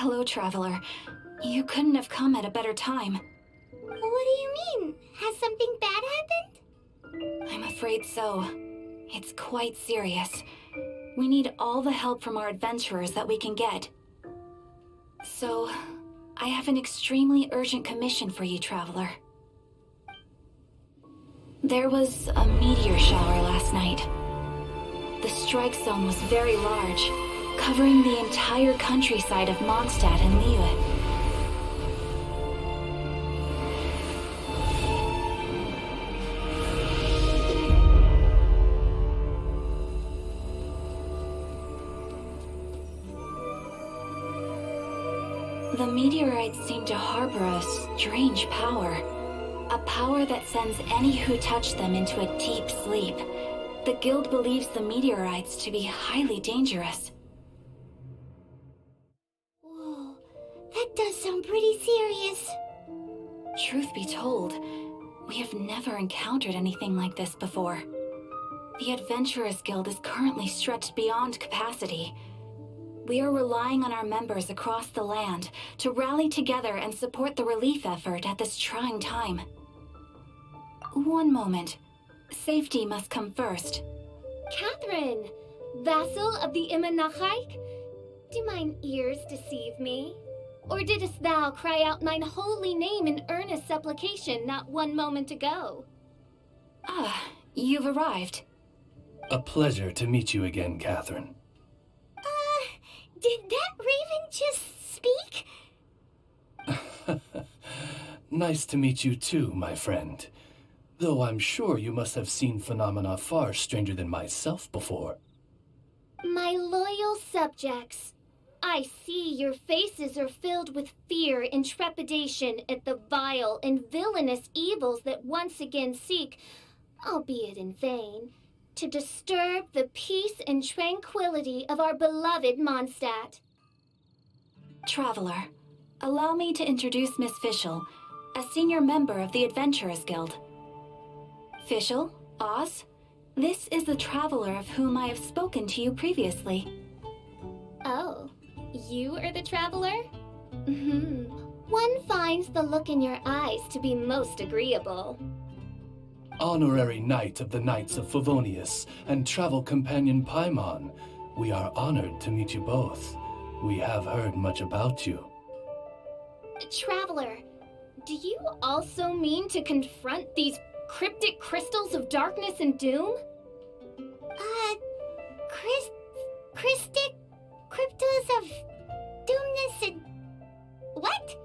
Hello, traveler. You couldn't have come at a better time. What do you mean? Has something bad happened? I'm afraid so. It's quite serious. We need all the help from our adventurers that we can get. So, I have an extremely urgent commission for you, traveler. There was a meteor shower last night. The strike zone was very large, covering the entire countryside of Mondstadt and Liyue. The meteorites seem to harbor a strange power. A power that sends any who touch them into a deep sleep. The guild believes the meteorites to be highly dangerous. Whoa, that does sound pretty serious. Truth be told, we have never encountered anything like this before. The Adventurers Guild is currently stretched beyond capacity. We are relying on our members across the land to rally together and support the relief effort at this trying time. One moment. Safety must come first. Catherine, vassal of the Imanachike? Do mine ears deceive me? Or didst thou cry out mine holy name in earnest supplication not one moment ago? Ah, you've arrived. A pleasure to meet you again, Catherine. Did that raven just speak? Nice to meet you too, my friend. Though I'm sure you must have seen phenomena far stranger than myself before. My loyal subjects, I see your faces are filled with fear and trepidation at the vile and villainous evils that once again seek, albeit in vain, to disturb the peace and tranquility of our beloved Mondstadt. Traveler, allow me to introduce Miss Fischl, a senior member of the Adventurers Guild. Fischl, Oz, this is the traveler of whom I have spoken to you previously. Oh, you are the traveler? One finds the look in your eyes to be most agreeable. Honorary Knight of the Knights of Favonius and travel companion Paimon, we are honored to meet you both. We have heard much about you. Traveler, do you also mean to confront these cryptic crystals of darkness and doom? Cryptic crystals of doomness and... what?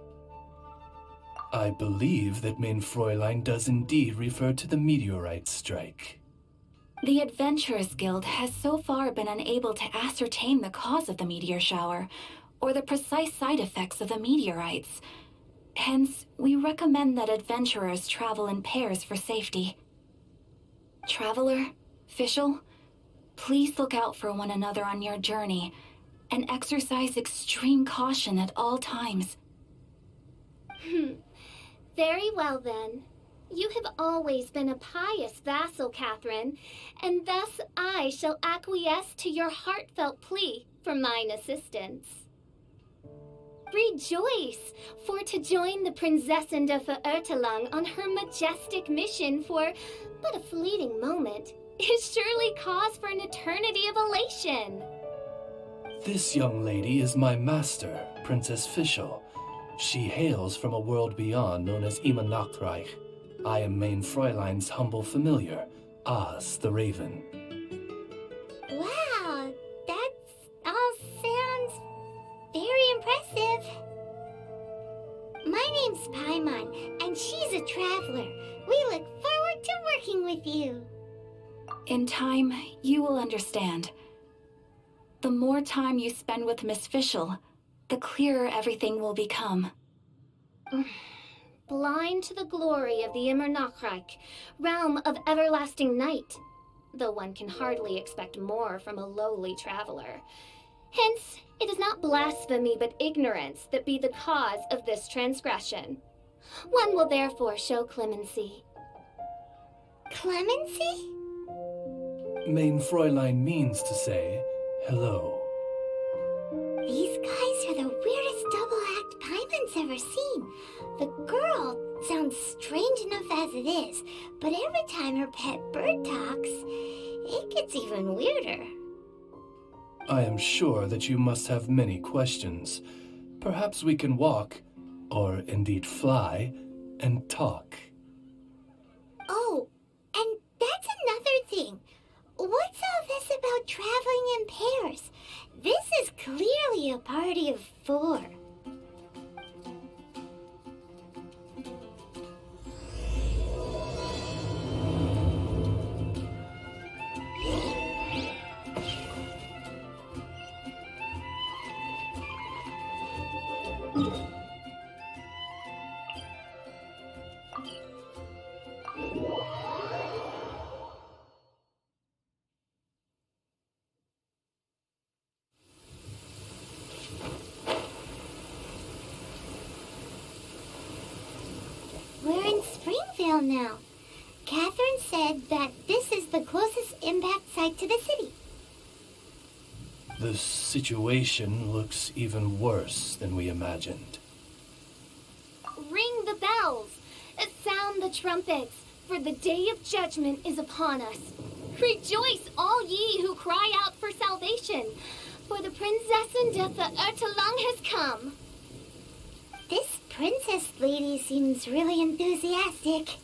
I believe that Mein Fräulein does indeed refer to the meteorite strike. The Adventurers Guild has so far been unable to ascertain the cause of the meteor shower, or the precise side effects of the meteorites. Hence, we recommend that adventurers travel in pairs for safety. Traveler, Fischl, please look out for one another on your journey, and exercise extreme caution at all times. Very well then. You have always been a pious vassal, Catherine, and thus I shall acquiesce to your heartfelt plea for mine assistance. Rejoice, for to join the Prinzessin de Verurteilung on her majestic mission for but a fleeting moment is surely cause for an eternity of elation. This young lady is my master, Princess Fischl. She hails from a world beyond known as Imanachreich. I am Mein Fräulein's humble familiar, Oz the Raven. Wow, that all sounds very impressive. My name's Paimon, and she's a traveler. We look forward to working with you. In time, you will understand. The more time you spend with Miss Fischl, the clearer everything will become. Blind to the glory of the Imanachreich, realm of everlasting night, though one can hardly expect more from a lowly traveler. Hence, it is not blasphemy but ignorance that be the cause of this transgression. One will therefore show clemency. Clemency? Mein Fräulein means to say hello. These guys are the weirdest ever seen. The girl sounds strange enough as it is, but every time her pet bird talks, it gets even weirder. I am sure that you must have many questions. Perhaps we can walk, or indeed fly, and talk. Oh, and that's another thing. What's all this about traveling in pairs? This is clearly a party of 4. We're in Springvale now. Catherine said that this is the closest impact site to the city. The situation looks even worse than we imagined. Ring the bells, sound the trumpets, for the day of judgment is upon us. Rejoice, all ye who cry out for salvation, for the Prinzessin de Ertelang has come. This princess lady seems really enthusiastic.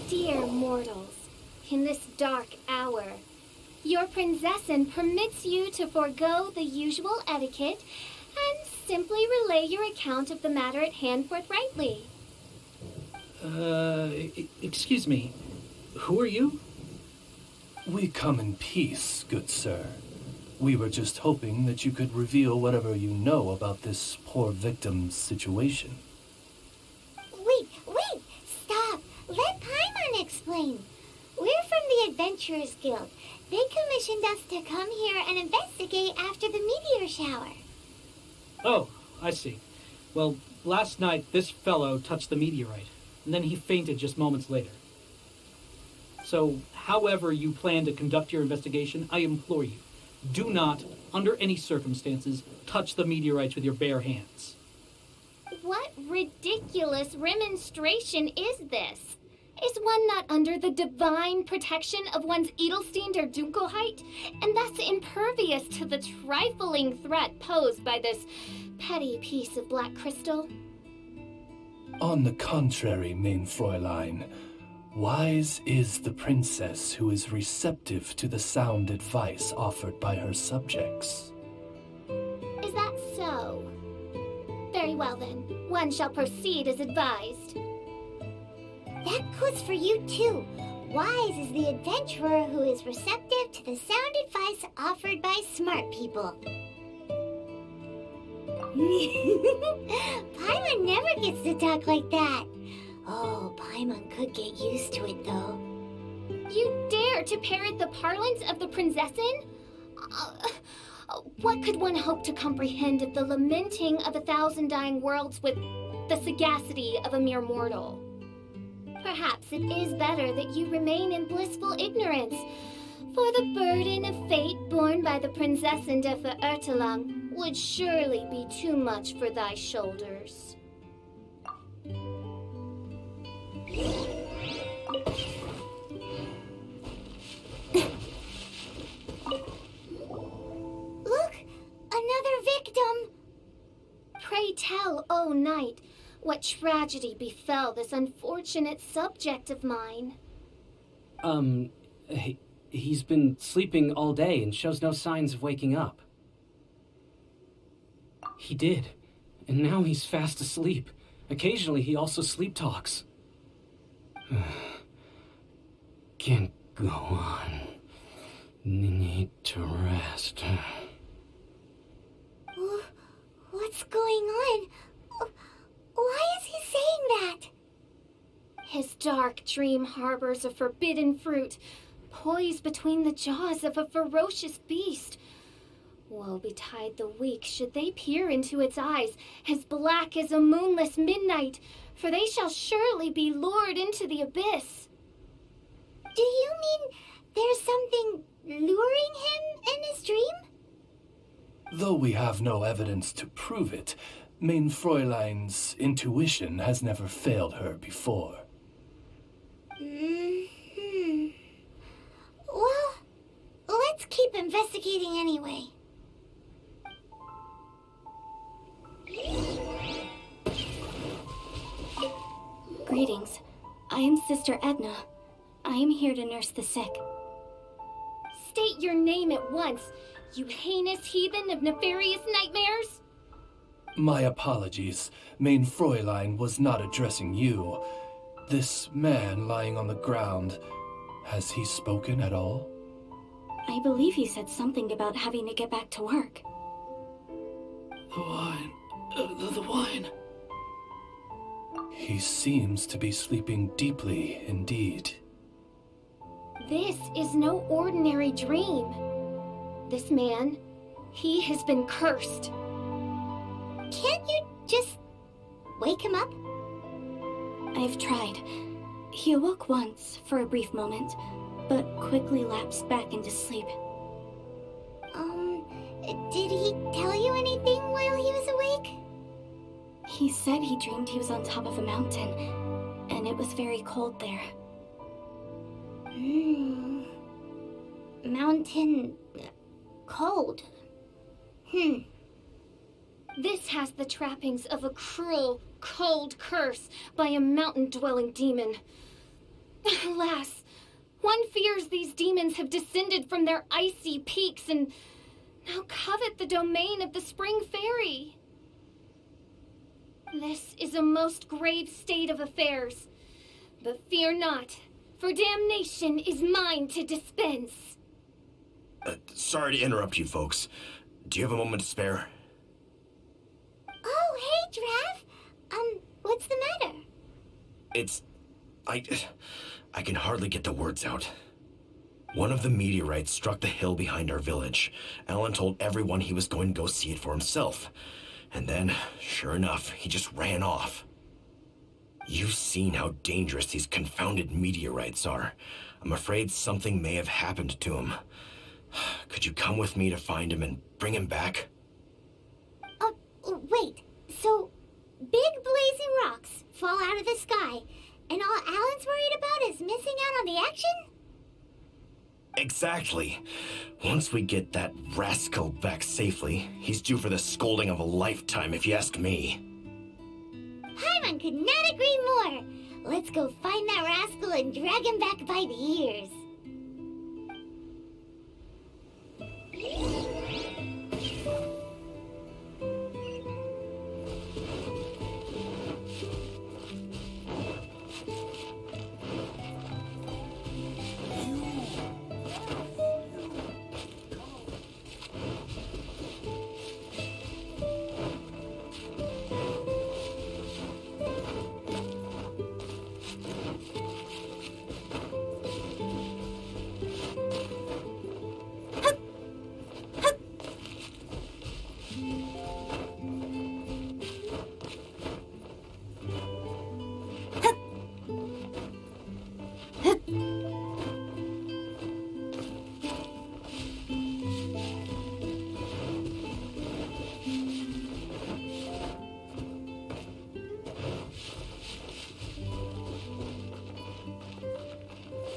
Dear mortals, in this dark hour, your Prinzessin permits you to forego the usual etiquette and simply relay your account of the matter at hand forthrightly. Excuse me. Who are you? We come in peace, good sir. We were just hoping that you could reveal whatever you know about this poor victim's situation. Wait! Stop! Let Paimon explain. We're from the Adventurers Guild. They commissioned us to come here and investigate after the meteor shower. Oh, I see. Well, last night this fellow touched the meteorite, and then he fainted just moments later. So, however you plan to conduct your investigation, I implore you, do not, under any circumstances, touch the meteorites with your bare hands. What ridiculous remonstration is this? Is one not under the divine protection of one's Edelstein der Dunkelheit, and thus impervious to the trifling threat posed by this petty piece of black crystal? On the contrary, main Fräulein, wise is the princess who is receptive to the sound advice offered by her subjects. Is that so? Very well then, one shall proceed as advised. That goes for you too. Wise is the adventurer who is receptive to the sound advice offered by smart people. Paimon never gets to talk like that. Oh, Paimon could get used to it though. You dare to parrot the parlance of the Prinzessin? What could one hope to comprehend of the lamenting of 1,000 dying worlds with the sagacity of a mere mortal? Perhaps it is better that you remain in blissful ignorance, for the burden of fate borne by the Prinzessin de Ertelang would surely be too much for thy shoulders. Look! Another victim! Pray tell, O knight, what tragedy befell this unfortunate subject of mine? He's been sleeping all day and shows no signs of waking up. He did, and now he's fast asleep. Occasionally he also sleep talks. Can't go on. Need to rest. What's going on? Why is he saying that? His dark dream harbors a forbidden fruit, poised between the jaws of a ferocious beast. Woe betide the weak should they peer into its eyes, as black as a moonless midnight, for they shall surely be lured into the abyss. Do you mean there's something luring him in his dream? Though we have no evidence to prove it, Mein Fräulein's intuition has never failed her before. Well, let's keep investigating anyway. Greetings. I am Sister Edna. I am here to nurse the sick. State your name at once, you heinous heathen of nefarious nightmares! My apologies. Mein Fräulein was not addressing you. This man lying on the ground, has he spoken at all? I believe he said something about having to get back to work. The wine. The wine. He seems to be sleeping deeply indeed. This is no ordinary dream. This man, he has been cursed. Can't you just wake him up? I've tried. He awoke once for a brief moment, but quickly lapsed back into sleep. Did he tell you anything while he was awake? He said he dreamed he was on top of a mountain, and it was very cold there. Mountain... cold. This has the trappings of a cruel, cold curse by a mountain-dwelling demon. Alas, one fears these demons have descended from their icy peaks and now covet the domain of the Spring Fairy. This is a most grave state of affairs. But fear not, for damnation is mine to dispense. Sorry to interrupt you, folks. Do you have a moment to spare? Oh, hey, Drav. What's the matter? I can hardly get the words out. One of the meteorites struck the hill behind our village. Alan told everyone he was going to go see it for himself. And then, sure enough, he just ran off. You've seen how dangerous these confounded meteorites are. I'm afraid something may have happened to him. Could you come with me to find him and bring him back? Wait. So, big blazing rocks fall out of the sky, and all Alan's worried about is missing out on the action? Exactly. Once we get that rascal back safely, he's due for the scolding of a lifetime, if you ask me. Paimon could not agree more. Let's go find that rascal and drag him back by the ears.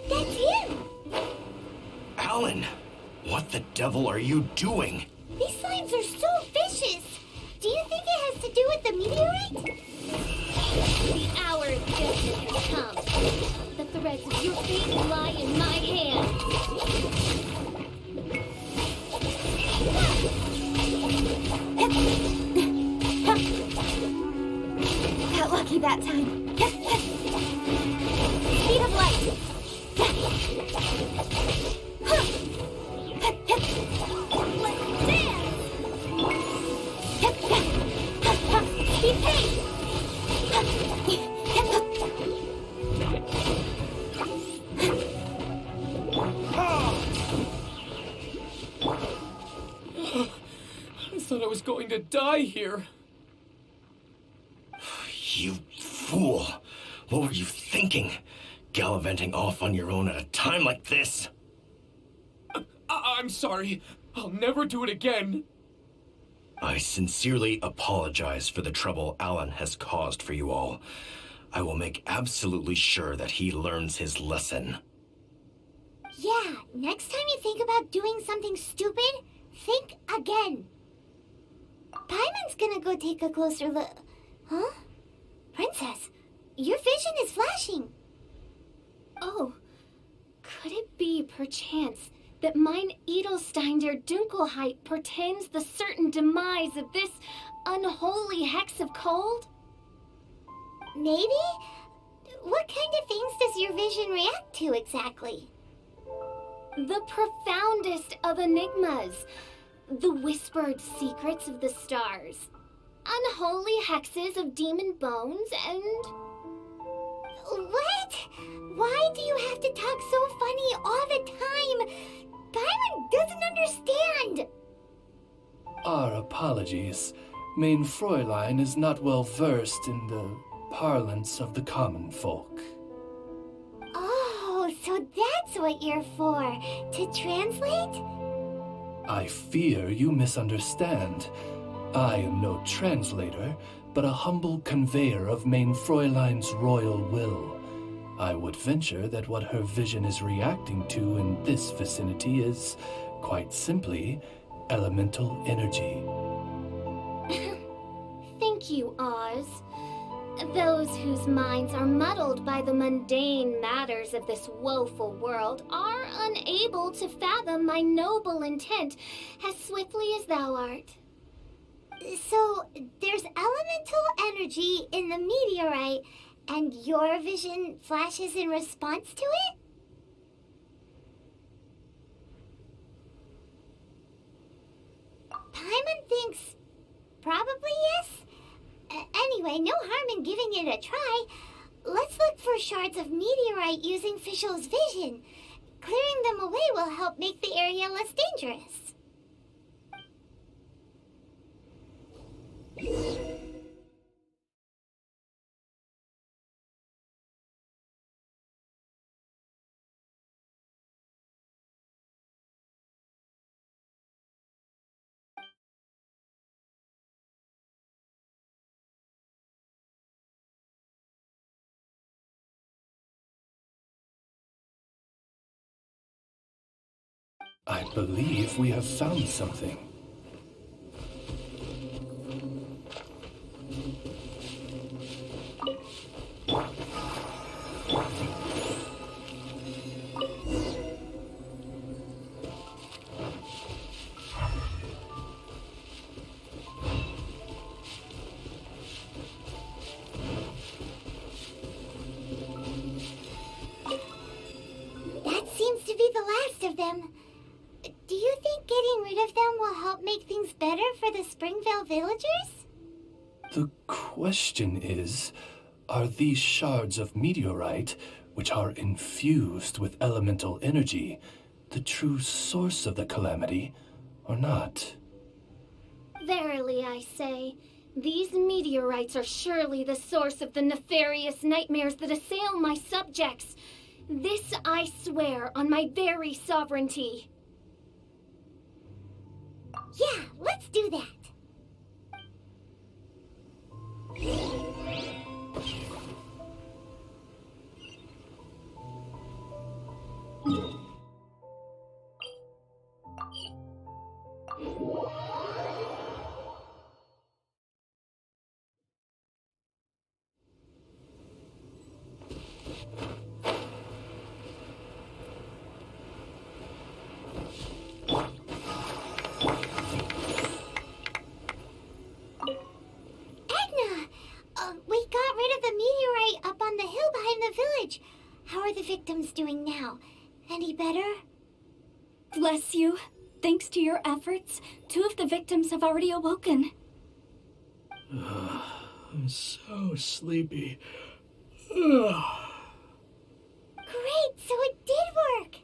That's him! Alan! What the devil are you doing? These slimes are so vicious! Do you think it has to do with the meteorite? The hour of judgment has come. The threads of your fate lie in my hands. Got lucky that time. Speed of light. Let's dance! Keep pace! I thought I was going to die here. You fool! What were you thinking? gallivanting off on your own at a time like this? I'm sorry. I'll never do it again. I sincerely apologize for the trouble Alan has caused for you all. I will make absolutely sure that he learns his lesson. Yeah, next time you think about doing something stupid, think again. Paimon's gonna go take a closer look. Huh? Princess, your vision is flashing. Oh, could it be, perchance, that mine Edelstein der Dunkelheit portends the certain demise of this unholy hex of cold? Maybe? What kind of things does your vision react to exactly? The profoundest of enigmas, the whispered secrets of the stars, unholy hexes of demon bones, and... What? Why do you have to talk so funny all the time? Paimon doesn't understand! Our apologies. Main Fräulein is not well versed in the parlance of the common folk. Oh, so that's what you're for, to translate? I fear you misunderstand. I am no translator, but a humble conveyor of Main Fräulein's royal will. I would venture that what her vision is reacting to in this vicinity is, quite simply, elemental energy. Thank you, Oz. Those whose minds are muddled by the mundane matters of this woeful world are unable to fathom my noble intent as swiftly as thou art. So, there's elemental energy in the meteorite, and your vision flashes in response to it? Paimon thinks probably yes. Anyway, no harm in giving it a try. Let's look for shards of meteorite using Fischl's vision. Clearing them away will help make the area less dangerous. I believe we have found something. That seems to be the last of them. Do you think getting rid of them will help make things better for the Springvale villagers? The question is, are these shards of meteorite, which are infused with elemental energy, the true source of the calamity, or not? Verily, I say, these meteorites are surely the source of the nefarious nightmares that assail my subjects. This I swear on my very sovereignty. Yeah, let's do that. We got rid of the meteorite up on the hill behind the village. How are the victims doing now? Any better? Bless you. Thanks to your efforts, 2 of the victims have already awoken. I'm so sleepy. Great, so it did work.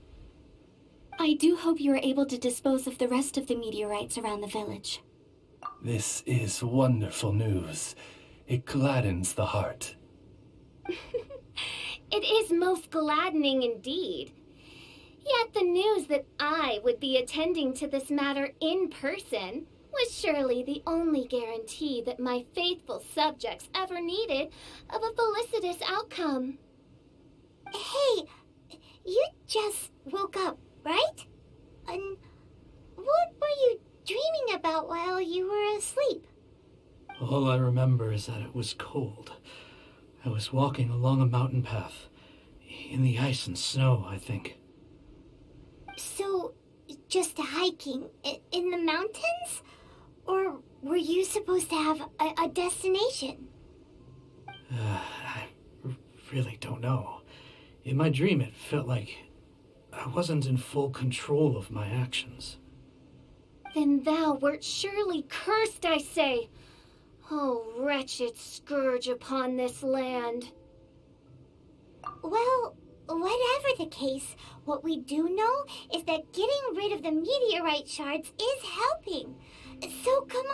I do hope you are able to dispose of the rest of the meteorites around the village. This is wonderful news. It gladdens the heart. It is most gladdening indeed. Yet the news that I would be attending to this matter in person was surely the only guarantee that my faithful subjects ever needed of a felicitous outcome. Hey, you just woke up, right? And what were you dreaming about while you were asleep? All I remember is that it was cold. I was walking along a mountain path. In the ice and snow, I think. So, just hiking in the mountains? Or were you supposed to have a destination? I really don't know. In my dream, it felt like I wasn't in full control of my actions. Then thou wert surely cursed, I say. Oh, wretched scourge upon this land. Well, whatever the case, what we do know is that getting rid of the meteorite shards is helping. So come